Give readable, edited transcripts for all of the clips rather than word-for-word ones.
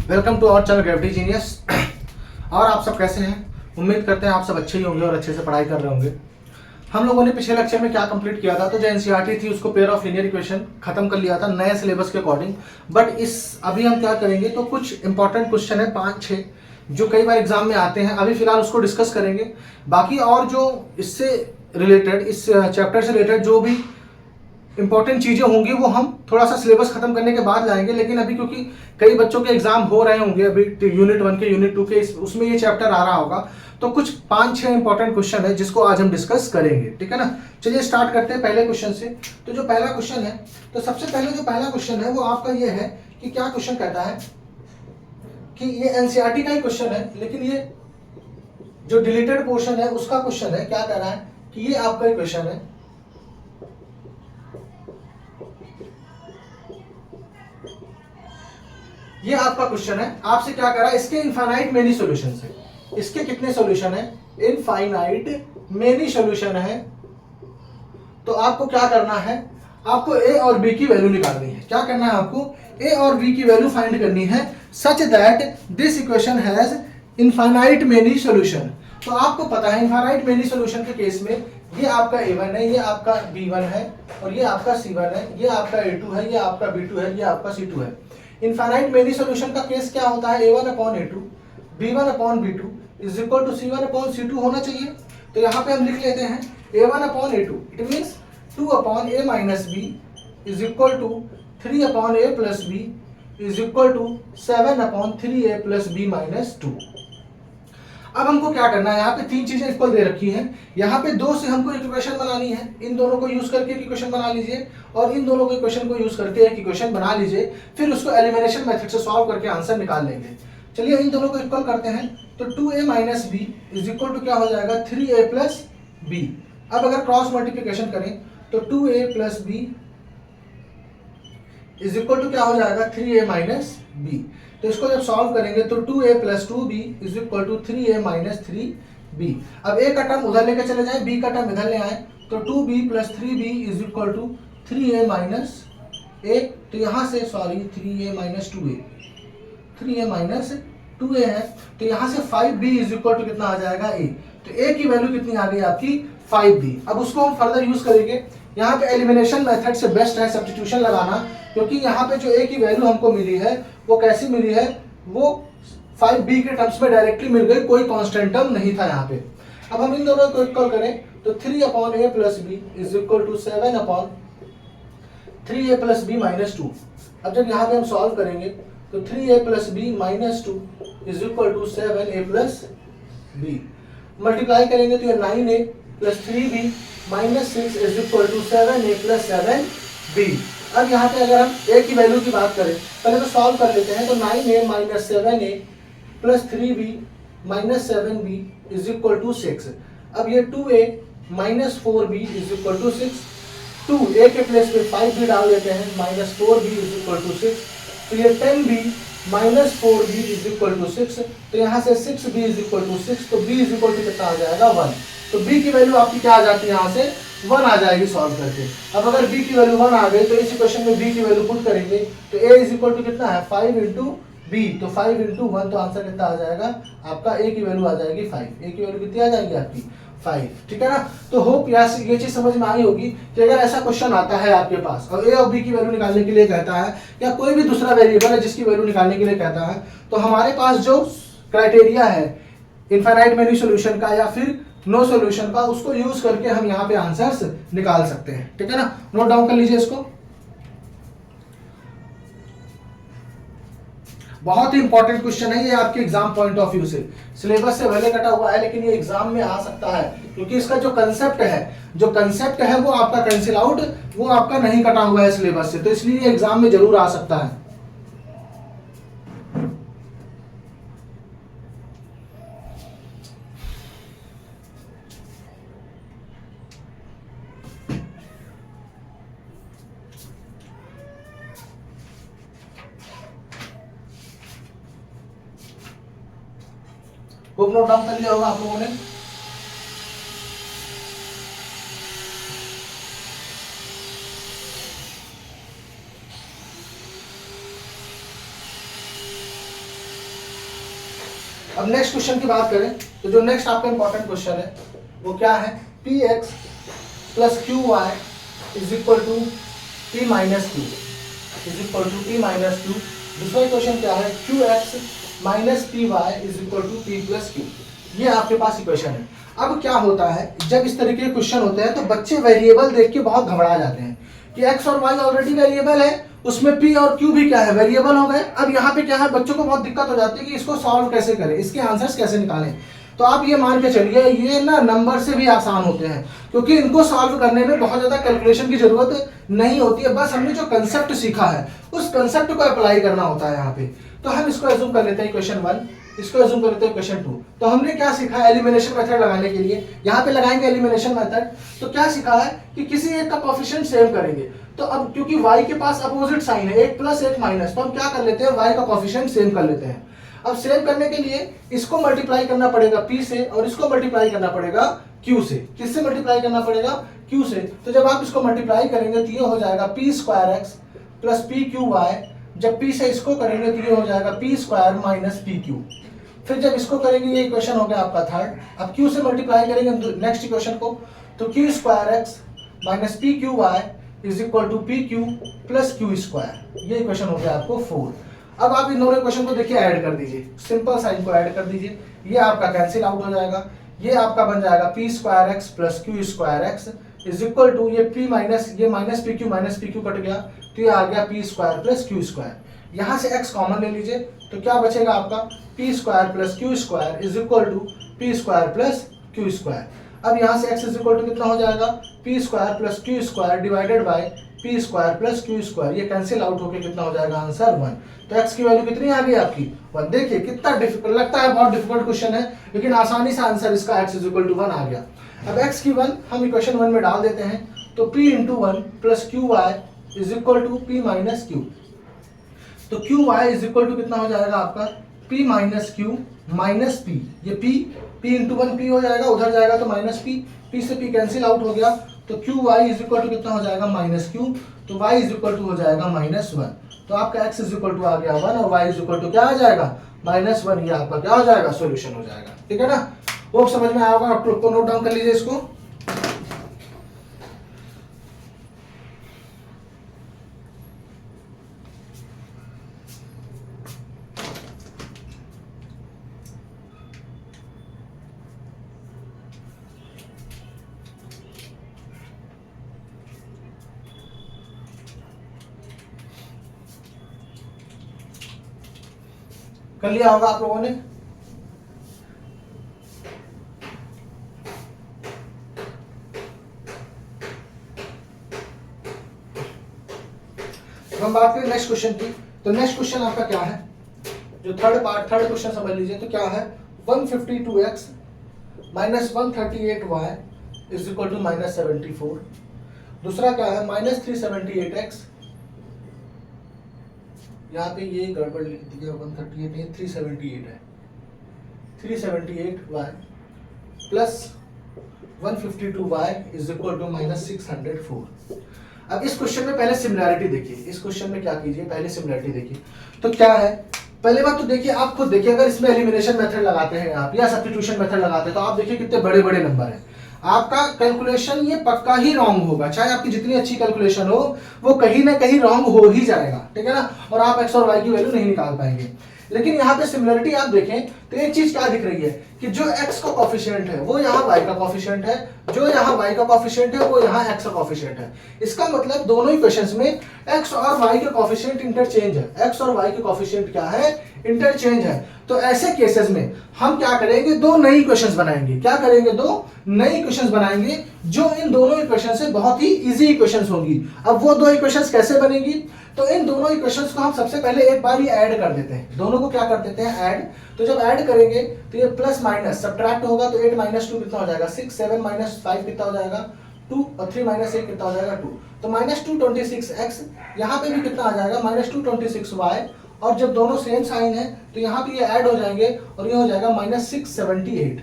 Welcome to our channel Gravity Genius. और आप सब कैसे हैं? उम्मीद करते हैं आप सब अच्छे ही होंगे और अच्छे से पढ़ाई कर रहे होंगे। हम लोगों ने पिछले लेक्चर में क्या कंप्लीट किया था, तो जो एनसीईआरटी थी उसको पेयर ऑफ लीनियर इक्वेशन खत्म कर लिया था नए सिलेबस के अकॉर्डिंग। बट अभी हम क्या करेंगे, तो कुछ इंपॉर्टेंट क्वेश्चन है 5-6 जो कई बार एग्जाम में आते हैं। अभी फिलहाल उसको डिस्कस करेंगे। बाकी और जो इससे रिलेटेड, इस चैप्टर से रिलेटेड जो भी इंपॉर्टेंट चीजें होंगी वो हम थोड़ा सा सिलेबस खत्म करने के बाद लाएंगे। लेकिन अभी क्योंकि कई बच्चों के एग्जाम हो रहे होंगे, अभी यूनिट 1 के, यूनिट 2 के, उसमें ये चैप्टर आ रहा होगा, तो कुछ 5-6 इंपॉर्टेंट क्वेश्चन है जिसको आज हम डिस्कस करेंगे। ठीक है ना? चलिए स्टार्ट करते हैं पहले क्वेश्चन से। तो जो पहला क्वेश्चन है, तो सबसे पहले जो पहला क्वेश्चन है वो आपका ये है कि क्या क्वेश्चन कहता है कि ये एनसीईआरटी का ही क्वेश्चन है, लेकिन ये जो डिलीटेड पोर्शन है उसका क्वेश्चन है। क्या कह रहा है कि ये आपका ही क्वेश्चन है, ये आपका क्वेश्चन है। आपसे क्या कर रहा है, इसके इनफाइनाइट मेनी सॉल्यूशन से, इसके कितने सॉल्यूशन है, इनफाइनाइट मेनी सॉल्यूशन है। तो आपको क्या करना है, आपको ए और बी की वैल्यू निकालनी है। क्या करना है आपको, ए और बी की वैल्यू फाइंड करनी है such that this equation has infinite many solution. तो आपको पता है इनफाइनाइट मेनी सॉल्यूशन के केस में ये आपका A1 है, ये आपका B1 है, और ये आपका C1 है, ये आपका A2 है, ये आपका B2 है, ये आपका C2 है। इनफाइनाइट मेनी सॉल्यूशन का केस क्या होता है, A1 upon A2, B1 upon B2 is equal to C1 upon C2 होना चाहिए। तो यहाँ पे हम लिख लेते हैं A1 upon A2, it means 2 upon A minus B is equal to 3 upon A plus B is equal to 7 upon 3A plus B minus 2। अब हमको क्या करना है, यहाँ पे 3 चीजें इक्वल दे रखी हैं, यहाँ पे 2 से हमको एक इक्वेशन बनानी है। इन दोनों को यूज करके एक इक्वेशन बना लीजिए, और इन दोनों को इक्वेशन को यूज करके एक इक्वेशन बना लीजिए। फिर उसको एलिमिनेशन मेथड से सॉल्व करके आंसर निकाल लेंगे। चलिए इन दोनों को इक्वल करते हैं। तो 2A minus B is equal to क्या हो जाएगा, 3A प्लस बी। अब अगर क्रॉस मल्टीप्लीकेशन करें तो 2A plus B is equal to क्या हो जाएगा, 3A माइनस बी। तो इसको जब सॉल्व करेंगे तो 2A plus 2B is equal to 3A minus 3B। अब A का टर्म उधर लेके चले जाए, B का टर्म इधर ले आए, तो 2B plus 3B is equal to 3A minus A। तो यहाँ से 3A minus 2A, 3A minus 2A है। तो यहाँ से 5B इज इक्वल टू कितना आ जाएगा, A। तो A की वैल्यू कितनी आ गई आपकी, 5B। अब उसको हम फर्दर यूज करेंगे। यहाँ पे एलिमिनेशन मेथड से बेस्ट है सब्स्टिट्यूशन लगाना, क्योंकि यहाँ पे जो A की वैल्यू हमको मिली है वो कैसी मिली है, वो 5B के टर्म्स में डायरेक्टली मिल गई, कोई कांस्टेंट टर्म नहीं था यहाँ पे। अब हम इन दोनों को इक्वल करें तो 3 upon A plus B is equal to 7 upon 3A plus B minus 2। अब जब यहाँ पे हम सॉल्व करेंगे तो 3A plus B minus 2 is equal to 7A plus B. Multiply करेंगे तो ये 9A plus 3B minus 6 is equal to 7A plus 7B। अब यहाँ पे अगर हम A की वैल्यू की बात करें, पहले तो सॉल्व कर लेते हैं। तो 9A minus 7A plus 3B minus 7B is equal to 6। अब ये 2A minus 4B is equal to 6। 2A के प्लेस पे 5B डाल देते हैं, minus 4B is equal to 6। तो ये 10B minus 4B is equal to 6। तो यहाँ से 6B इज इक्वल टू 6, तो B इज इक्वल टू कितना आ जाएगा, 1। तो B की वैल्यू आपकी क्या आ जाती है, यहाँ से 1 आ जाएगी सॉल्व करके। अब अगर B की वैल्यू 1 आ गई तो इस इक्वेशन में B की वैल्यू पुट करेंगे तो A इज इक्वल टू कितना है, 5 इंटू B। तो 5 इंटू 1, तो आंसर कितना आ जाएगा आपका, A की वैल्यू आ जाएगी 5। A की वैल्यू कितनी आ जाएगी आपकी, 5। ठीक है ना? तो होप ये चीज समझ में आई होगी कि अगर ऐसा क्वेश्चन आता है आपके पास और A और B की वैल्यू निकालने के लिए कहता है, या कोई भी दूसरा वेरिएबल है जिसकी वैल्यू निकालने के लिए कहता है, तो हमारे पास जो क्राइटेरिया है इनफाइनाइट मेनी सॉल्यूशन का या फिर नो सॉल्यूशन का, उसको यूज करके हम यहाँ पे आंसर्स निकाल सकते हैं। ठीक है ना? नोट डाउन कर लीजिए इसको। बहुत ही इंपॉर्टेंट क्वेश्चन है ये आपके एग्जाम पॉइंट ऑफ व्यू से। सिलेबस से भले कटा हुआ है लेकिन ये एग्जाम में आ सकता है, क्योंकि इसका जो कंसेप्ट है वो आपका कैंसिल आउट, वो आपका नहीं कटा हुआ है सिलेबस से, तो इसलिए एग्जाम में जरूर आ सकता है। होप नोट डाउन कर लिया होगा आप लोगों ने। अब नेक्स्ट क्वेश्चन की बात करें तो जो नेक्स्ट आपका इंपॉर्टेंट क्वेश्चन है वो क्या है, P X plus Q Y is equal to P minus Q is equal to P minus Q. दूसरा क्वेश्चन क्या है, Q X minus P Y is equal to P plus Q. ये आपके पास equation है। अब क्या होता है, जब इस तरीके के क्वेश्चन होते हैं तो बच्चे वेरिएबल देख के बहुत घबरा जाते हैं कि एक्स और वाई ऑलरेडी वेरिएबल है, उसमें पी और क्यू भी क्या है, वेरिएबल हो गए। अब यहाँ पे क्या है, बच्चों को बहुत दिक्कत हो जाती है कि इसको सॉल्व कैसे करें, इसके आंसर्स कैसे निकालें। तो आप ये मान के चलिए ये ना नंबर से भी आसान होते हैं, क्योंकि इनको सॉल्व करने में बहुत ज़्यादा कैलकुलेशन की जरूरत नहीं होती है। बस हमने जो कंसेप्ट सीखा है उस कंसेप्ट को अप्लाई करना होता है यहाँ पे। तो हम इसको एज्यूम कर लेते हैं क्वेश्चन 1, इसको एज्यूम कर लेते हैं क्वेश्चन 2। तो हमने क्या सीखा है, एलिमिनेशन मेथड लगाने के लिए यहाँ पे लगाएंगे एलिमिनेशन मेथड। तो क्या सीखा है कि किसी एक का कोएफिशिएंट सेम करेंगे। तो अब क्योंकि y के पास अपोजिट साइन है, एक प्लस एक माइनस, तो हम क्या कर लेते हैं, y का कोएफिशिएंट सेम कर लेते हैं। अब सेम करने के लिए इसको मल्टीप्लाई करना पड़ेगा p से और इसको मल्टीप्लाई करना पड़ेगा q से। किससे मल्टीप्लाई करना पड़ेगा, q से। तो जब आप इसको मल्टीप्लाई करेंगे तो ये हो जाएगा p square X plus P Q Y. जब p से इसको करेंगे तो ये हो जाएगा p square minus P Q. फिर जब इसको करेंगे, ये इक्वेशन हो गया आपका थर्ड। अब q से मल्टीप्लाई करेंगे नेक्स्ट इक्वेशन को, तो q square X minus P Q Y is equal to P Q plus Q square. ये इक्वेशन हो गया आपको 4। अब आप इन दोनों इक्वेशन को देखिए ऐड कर दीजिए, सिंपल साइन को ऐड कर दीजिए, ये आपका कैंसिल आउट हो जाएगा। ये आपका बन जाएगा P square X plus Q square X is equal to ये पी माइनस ये माइनस पी क्यू कट गया, तो ये आ गया P square plus Q square. यहाँ से x कॉमन ले लीजिए तो क्या बचेगा आपका, P square plus Q square is equal to P square plus Q square. अब यहाँ से x इज इक्वल टू कितना हो जाएगा, P square plus Q square divided by P square plus Q square. ये कैंसिल आउट होकर कितना हो जाएगा, आंसर 1। तो x की वैल्यू कितनी आ गई आपकी, 1। देखिए कितना डिफिकल्ट लगता है, बहुत डिफिकल्ट क्वेश्चन है, लेकिन आसानी से आंसर इसका x इज इक्वल टू 1 आ गया। अब x की 1 हम इक्वेशन 1 में डाल देते हैं, तो p into 1 plus Q Y is equal to P minus Q. तो Q Y is equal to कितना हो जाएगा आपका, p minus Q minus P. ये p इंटू 1 p हो जाएगा, उधर जाएगा तो माइनस p से p कैंसिल आउट हो गया। तो Q Y is equal to कितना हो जाएगा, माइनस क्यू। तो y इज इक्वल टू हो जाएगा -1। तो आपका x इज इक्वल टू आ गया 1 और y इज इक्वल टू क्या आ जाएगा, -1। ये आपका क्या हो जाएगा, सॉल्यूशन हो जाएगा। ठीक है ना, वो समझ में आया होगा। आप लोग को नोट डाउन कर लीजिए इसको। कर लिया होगा आप लोगों ने। हम बात करें नेक्स्ट क्वेश्चन की, तो नेक्स्ट क्वेश्चन आपका क्या है, जो थर्ड क्वेश्चन समझ लीजिए। तो क्या है, 152x minus 138y is equal to -74। दूसरा क्या है, -378x, यहाँ पे ये गड़बड़ लिख दी है, 138 नहीं 378 है, 378y plus 152y is equal to -604। अब इस क्वेश्चन में पहले सिमिलैरिटी देखिए, इस क्वेश्चन में क्या कीजिए, पहले सिमिलैरिटी देखिए। तो क्या है, पहले बात तो देखिए, आप खुद देखिए, अगर इसमें एलिमिनेशन मेथड लगाते हैं आप या सब्स्टिट्यूशन मेथड लगाते हैं तो आप देखिए कितने बड़े बड़े नंबर हैं। आपका कैलकुलेशन ये पक्का ही रॉन्ग होगा, चाहे आपकी जितनी अच्छी कैलकुलेशन हो वो कहीं ना कहीं रॉन्ग हो ही जाएगा। ठीक है ना, और आप x और y की वैल्यू नहीं निकाल पाएंगे। लेकिन यहाँ पे सिमिलरिटी आप देखें तो एक चीज क्या दिख रही है कि जो x का कोफिशिएंट है वो यहाँ y का कोफिशिएंट है, जो यहाँ y का कोफिशिएंट है वो यहाँ x का कोफिशिएंट है। इसका मतलब दोनों इक्वेशंस में x और y के कोफिशिएंट इंटरचेंज है, x और y के कोफिशिएंट क्या है, इंटरचेंज है। तो ऐसे केसेस में हम क्या करेंगे, दो नई इक्वेशंस बनाएंगे। क्या करेंगे, दो नई इक्वेशंस बनाएंगे जो इन दोनों इक्वेशन से बहुत ही इजी इक्वेशंस होंगी। अब वो दो इक्वेशंस कैसे बनेंगी, तो इन दोनों इक्वेशंस को हम सबसे पहले एक बार ही ऐड कर देते हैं। दोनों को क्या कर देते हैं, ऐड। तो जब ऐड करेंगे तो ये प्लस माइनस सब्ट्रैक्ट होगा, तो 8 - 2 कितना हो जाएगा, 6, 7 - 5 कितना हो जाएगा, 2, और 3 - 1 कितना हो जाएगा, 2। तो -226x, यहाँ पे भी कितना आ जाएगा, -226y। और जब दोनों सेम साइन है तो यहाँ पे ये ऐड हो जाएंगे और ये हो जाएगा -678।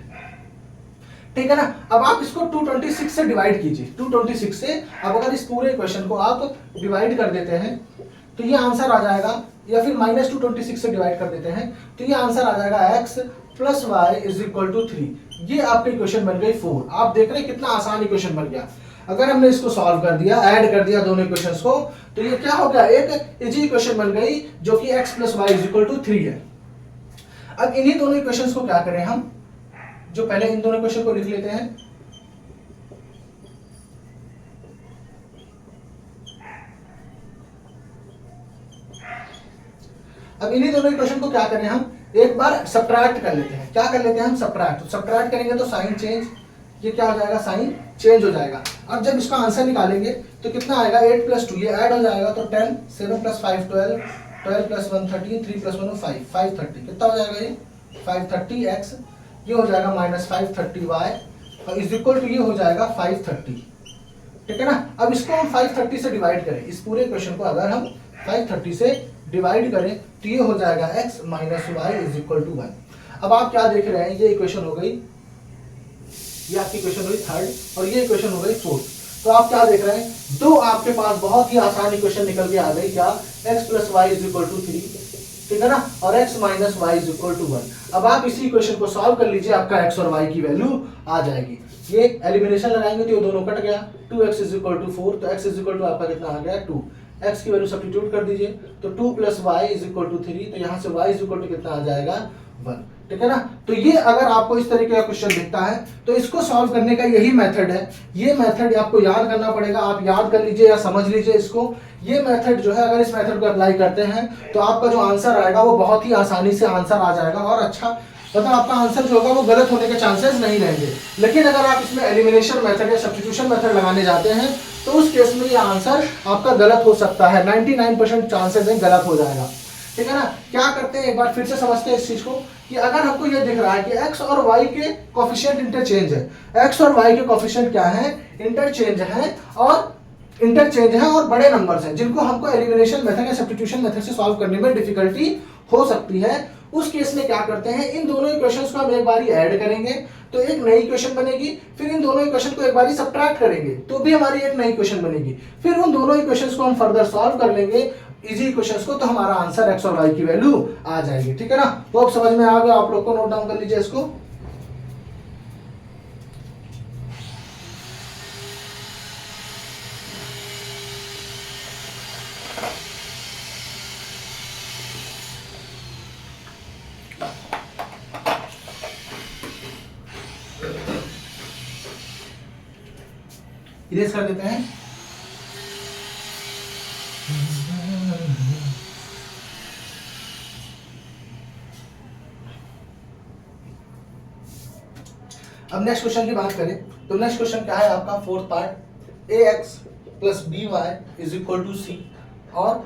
ठीक है ना। अब आप इसको 226 से डिवाइड कीजिए, 226 से। अब अगर इस पूरे इक्वेशन को आप डिवाइड कर देते हैं तो ये आंसर आ जाएगा, या फिर माइनस 226 से डिवाइड कर देते हैं तो ये आंसर आ जाएगा x plus Y is equal to 3। ये आपकी इक्वेशन बन गई 4। आप देख रहे हैं कितना आसान इक्वेशन बन गया। अगर हमने इसको सॉल्व कर दिया, ऐड कर दिया दोनों इक्वेशंस को, तो ये क्या हो गया, एक इजी इक्वेशन बन गई जो कि x plus Y is equal to 3 है। अब इन्हीं दोनों इक्वेशंस को क्या करें हम, जो पहले इन दोनों इक्वेशन को लिख लेते हैं। अब इन्हीं दोनों इक्वेशन को क्या करें हम, एक बार सब्ट्रैक्ट कर लेते हैं। क्या कर लेते हैं हम, सब्ट्रैक्ट। सब्ट्रैक्ट करेंगे तो साइन चेंज, ये क्या हो जाएगा, साइन चेंज हो जाएगा। अब जब इसका आंसर निकालेंगे तो कितना आएगा, 8 प्लस 2, ये ऐड हो जाएगा तो 10, 7 प्लस 5 12, 12 प्लस 1 13, 3 प्लस 1 5, 530। कितना हो जाएगा ये, 530x, ये हो जाएगा माइनस 530y और इज इक्वल टू ये हो जाएगा 530। ठीक है ना। अब इसको हम 530 से डिवाइड करें, इस पूरे क्वेश्चन को अगर हम 530 से डिवाइड करें तो ये हो जाएगा x minus Y is equal to 1। अब आप क्या देख रहे हैं, ये इक्वेशन हो गई, ये आपकी इक्वेशन हुई 3rd और ये इक्वेशन हो गई 4th। तो आप क्या देख रहे हैं, दो आपके पास बहुत ही आसान इक्वेशन निकल के आ गई। क्या, x plus Y is equal to 3, ठीक है ना, और x minus Y is equal to 1। अब आप इसी इक्वेशन को सॉल्व कर लीजिए, आपका x और y की वैल्यू आ जाएगी। ये एलिमिनेशन लगाएंगे तो ये दोनों कट गया, 2x इज इक्वल टू 4, तो x इज इक्वल टू आपका कितना आ गया 2। x की वैल्यू सब्स्टिट्यूट कर दीजिए तो 2 plus Y is equal to 3, तो यहाँ से y इज इक्वल टू कितना आ जाएगा 1। ठीक है ना। तो ये अगर आपको इस तरीके का क्वेश्चन दिखता है तो इसको सॉल्व करने का यही मेथड है। ये मेथड आपको याद करना पड़ेगा, आप याद कर लीजिए या समझ लीजिए इसको। ये मेथड जो है, अगर इस मेथड को अप्लाई करते हैं तो आपका जो आंसर आएगा वो बहुत ही आसानी से आंसर आ जाएगा और अच्छा, मतलब आपका आंसर जो होगा वो गलत होने के चांसेस नहीं रहेंगे। लेकिन अगर आप इसमें एलिमिनेशन मेथड या सब्स्टिट्यूशन मेथड लगाने जाते हैं तो उस केस में ये आंसर आपका गलत हो सकता है, 99% चांसेस है गलत हो जाएगा। ठीक है ना। क्या करते हैं, एक बार फिर से समझते हैं इस चीज को कि अगर हमको ये दिख रहा है कि x और y के कोफिशिएंट इंटरचेंज है, x और y के कोफिशिएंट क्या है, इंटरचेंज है और बड़े नंबर्स हैं जिनको हमको एलिमिनेशन मेथड या सब्स्टिट्यूशन मेथड से सॉल्व करने में डिफिकल्टी हो सकती है। उस केस में क्या करते हैं, इन दोनों इक्वेशंस को हम एक बारी ऐड करेंगे तो एक नई इक्वेशन बनेगी, फिर इन दोनों इक्वेशन को एक बारी सब्ट्रैक्ट करेंगे तो भी हमारी एक नई इक्वेशन बनेगी, फिर उन दोनों इक्वेशंस को हम फर्दर सॉल्व कर लेंगे इजी इक्वेशंस को, तो हमारा आंसर x और y की वैल्यू आ जाएगी। ठीक है ना। तो अब समझ में आ गया, आप लोग को नोट डाउन कर लीजिए इसको। इरेज कर देते हैं। अब नेक्स्ट क्वेश्चन की बात करें तो नेक्स्ट क्वेश्चन क्या है आपका, 4th part, ax plus B Y is equal to C और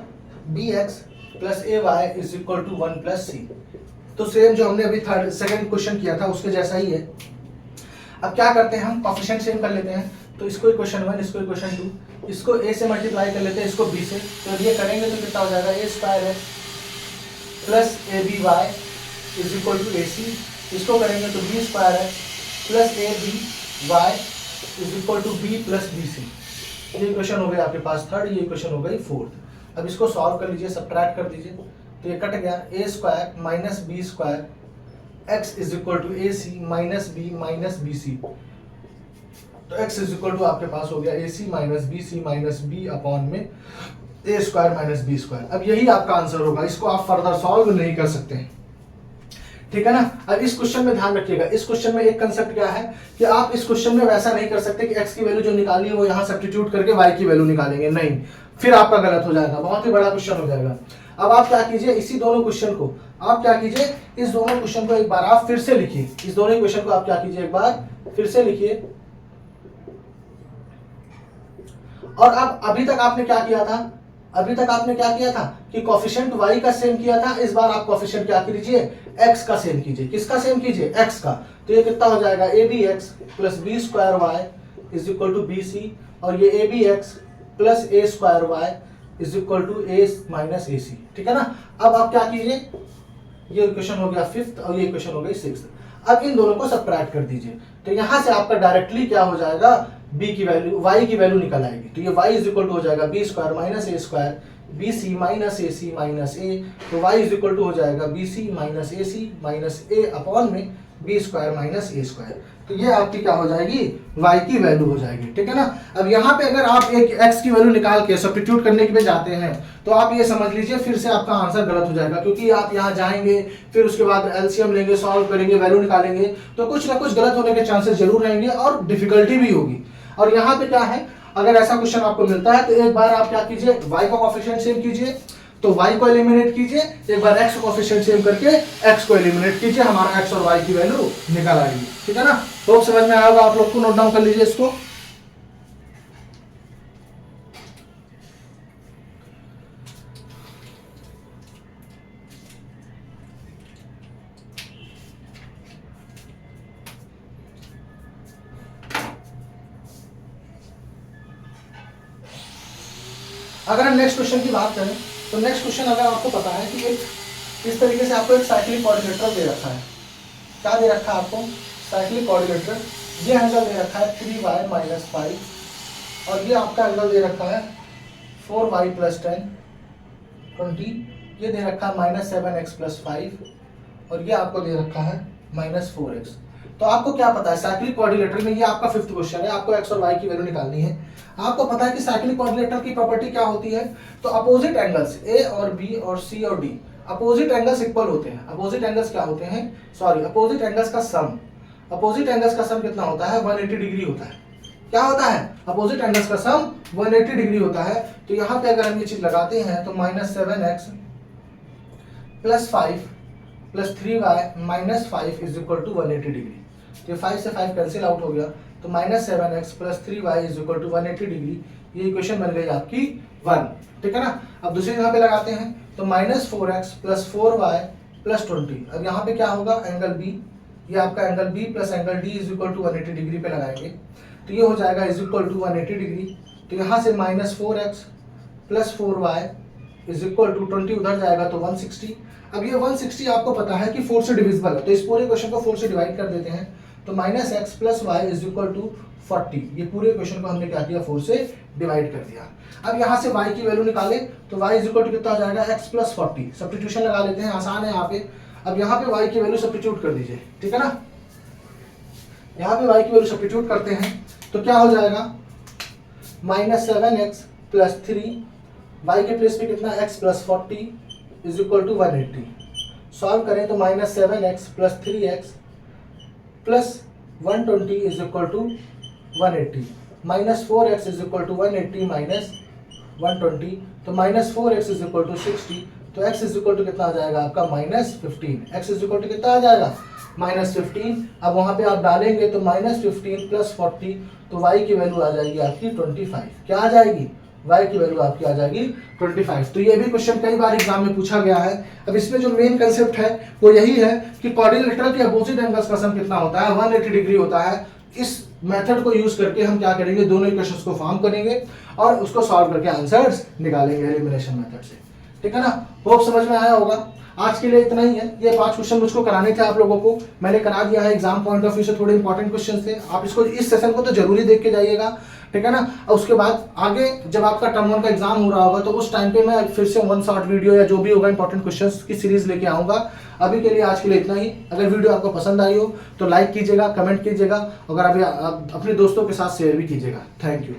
bx plus A Y is equal to 1 plus C. तो सेम जो हमने अभी सेकंड क्वेश्चन किया था उसके जैसा ही है। अब क्या करते हैं, हम कोफिशिएंट सेम कर लेते हैं, तो इसको इक्वेशन 1, इसको इक्वेशन 2, इसको a से मल्टीप्लाई कर लेते हैं, इसको b से, तो ये करेंगे तो कितना हो जाएगा, a स्क्वायर है plus A B Y is equal to A C, इसको करेंगे तो b स्क्वायर है plus A B Y is equal to B plus B C. ये इक्वेशन हो गई आपके पास 3rd, ये इक्वेशन हो गई 4th। अब इसको सॉल्व कर लीजिए, सब्ट्रैक्ट कर दीजिए तो ये कट गया, a square minus B square x is equal to A C minus B C. तो x इज इक्वल टू आपके पास हो गया A C minus B upon में A square minus B square. अब यही आपका आंसर होगा, इसको आप फर्दर सॉल्व नहीं कर सकते हैं। ठीक है ना। अब इस क्वेश्चन में ध्यान रखिएगा, इस क्वेश्चन में एक कंसेप्ट क्या है कि आप इस क्वेश्चन में वैसा नहीं कर सकते कि x की वैल्यू जो निकाली है वो यहाँ सब्स्टिट्यूट करके y की वैल्यू निकालेंगे, नहीं, फिर आपका गलत हो जाएगा, बहुत ही बड़ा क्वेश्चन हो जाएगा। अब आप क्या कीजिए, इसी दोनों क्वेश्चन को आप क्या कीजिए, इस दोनों क्वेश्चन को एक बार आप फिर से लिखिए, इस दोनों क्वेश्चन को आप क्या कीजिए, एक बार फिर से लिखिए। और अब अभी तक आपने क्या किया था, अभी तक आपने क्या किया था कि कोफिशिएंट y का सेम किया था, इस बार आप कोफिशिएंट क्या कीजिए, x का सेम कीजिए। किसका सेम कीजिए, x का। तो ये कितना हो जाएगा, A B X plus B square Y is equal to B C, और ये A B X plus A square Y is equal to A minus A C. ठीक है ना। अब आप क्या कीजिए, ये इक्वेशन हो गया 5th और ये इक्वेशन हो गई 6th। अब इन दोनों को सब्ट्रैक्ट कर दीजिए तो यहां से आपका डायरेक्टली क्या हो जाएगा, b की वैल्यू, y की वैल्यू निकल आएगी। तो ये y इज इक्वल टू हो जाएगा B square minus A square B C minus A C minus ए, तो वाई इज इक्वल टू हो जाएगा B C minus A C minus A upon में बी स्क्वायर माइनस ए स्क्वायर। तो ये आपकी क्या हो जाएगी, y की वैल्यू हो जाएगी, ठीक है ना। अब यहाँ पे अगर आप एक x की वैल्यू निकाल के सब्स्टिट्यूट करने के लिए जाते हैं तो आप ये समझ लीजिए फिर से आपका आंसर गलत हो जाएगा, क्योंकि आप यहाँ जाएंगे फिर उसके बाद एलसीएम लेंगे, सॉल्व करेंगे, वैल्यू निकालेंगे, तो कुछ ना कुछ गलत होने के चांसेस जरूर रहेंगे और डिफिकल्टी भी होगी। और यहाँ पे क्या है, अगर ऐसा क्वेश्चन आपको मिलता है तो एक बार आप क्या कीजिए, y का कोएफिशिएंट सेम कीजिए, तो y को एलिमिनेट कीजिए, एक बार x को कोएफिशिएंट सेम करके x को एलिमिनेट कीजिए, हमारा x और y की वैल्यू निकल आएगी, ठीक है ना। तो समझ में आएगा, आप लोग को नोट डाउन कर लीजिए इसको। अगर हम नेक्स्ट क्वेश्चन की बात करें तो नेक्स्ट क्वेश्चन अगर आपको पता है कि एक इस तरीके से आपको एक साइक्लिक कोऑर्डिनेटर दे रखा है, क्या दे रखा है आपको, साइक्लिक कोऑर्डिनेटर, ये एंगल दे रखा है 3y माइनस 5 और ये आपका एंगल दे रखा है 4y प्लस 10 20, ये दे रखा है माइनस 7x प्लस 5 और ये आपको दे रखा है माइनस 4x। तो आपको क्या पता है साइक्लिक कोऑर्डिनेटर में, ये आपका फिफ्थ क्वेश्चन है, आपको x और y की वैल्यू निकालनी है। आपको पता है कि साइक्लिक कोऑर्डिनेटर की प्रॉपर्टी क्या होती है, तो अपोजिट एंगल्स a और b और c और d अपोजिट एंगल्स इक्वल होते हैं। अपोजिट एंगल्स क्या होते हैं, सॉरी अपोजिट एंगल्स का सम, अपोजिट एंगल्स का सम कितना होता है, 180 डिग्री होता है। क्या होता है, अपोजिट एंगल्स का सम 180 डिग्री होता है। तो यहाँ पे अगर हम ये चीज लगाते हैं तो minus 7x plus 5 plus 3y minus 5 is equal to 180 degree. तो 5 से 5 कैंसिल आउट हो गया, तो minus 7x plus 3y is equal to 180 degree. ये इक्वेशन बन गई आपकी 1, ठीक है ना। अब दूसरी जगह पे लगाते हैं तो minus 4x plus 4y plus 20। अब यहाँ पे क्या होगा, एंगल B, ये आपका angle B plus angle D is equal to 180 degree पे लगाएंगे तो ये हो जाएगा इज इक्वल टू 180 डिग्री। तो यहाँ से minus 4x plus 4y is equal to 20 उधर जाएगा तो 160। अब ये 160 आपको पता है कि 4 से डिविजिबल है, तो इस पूरे क्वेश्चन को 4 से डिवाइड कर देते हैं तो minus X plus Y is equal to 40। ये पूरे क्वेश्चन को हमने क्या किया, 4 से डिवाइड कर दिया। अब यहाँ से y की वैल्यू निकाले तो y इज इक्वल टू कितना हो जाएगा, x प्लस 40। सब्स्टिट्यूशन लगा लेते हैं, आसान है यहाँ पे। अब यहाँ पे y की वैल्यू सब्स्टिट्यूट कर दीजिए, ठीक है ना। यहाँ पे y की वैल्यू सब्स्टिट्यूट करते हैं तो क्या हो जाएगा, माइनस 7x प्लस 3, y के प्लेस पे कितना, x plus 40 is equal to 180। Solve करें तो minus 7x plus 3x plus 120 is equal to 180, minus 4x is equal to 180 minus 120, तो minus 4x is equal to 60। तो x इज इक्वल टू कितना आ जाएगा आपका, minus 15। x is equal to कितना आ जाएगा, माइनस 15। अब वहाँ पे आप डालेंगे तो माइनस 15 प्लस 40, तो y की वैल्यू आ जाएगी आपकी 25। क्या आ जाएगी, y की वैल्यू आपकी आ जाएगी 25। तो ये भी क्वेश्चन कई बार एग्जाम में पूछा गया है। अब इसमें जो मेन कंसेप्ट है वो यही है कि कोऑर्डिनेटर के अपोजिट एंगल्स का सम कितना होता है, 180 डिग्री होता है। इस मेथड को यूज करके हम क्या करेंगे, दोनों इक्वेशंस को फॉर्म करेंगे और उसको सॉल्व करके आंसर्स निकालेंगे एलिमिनेशन मेथड से, ठीक है ना। होप समझ में आया होगा। आज के लिए इतना ही है। ये 5 क्वेश्चन मुझको कराने थे आप लोगों को, मैंने करा दिया है। एग्जाम पॉइंट ऑफ व्यू से थोड़े इंपॉर्टेंट क्वेश्चन थे, आप इसको इस सेशन को तो जरूरी देख के जाइएगा, ठीक है ना। और उसके बाद आगे जब आपका टर्म 1 का एग्जाम हो रहा होगा तो उस टाइम पे मैं फिर से 1 शॉर्ट वीडियो या जो भी होगा इंपॉर्टेंट क्वेश्चंस की सीरीज लेके आऊंगा। अभी के लिए आज के लिए इतना ही। अगर वीडियो आपको पसंद आई हो तो लाइक कीजिएगा, कमेंट कीजिएगा, अगर अभी अपने दोस्तों के साथ शेयर भी कीजिएगा। Thank you.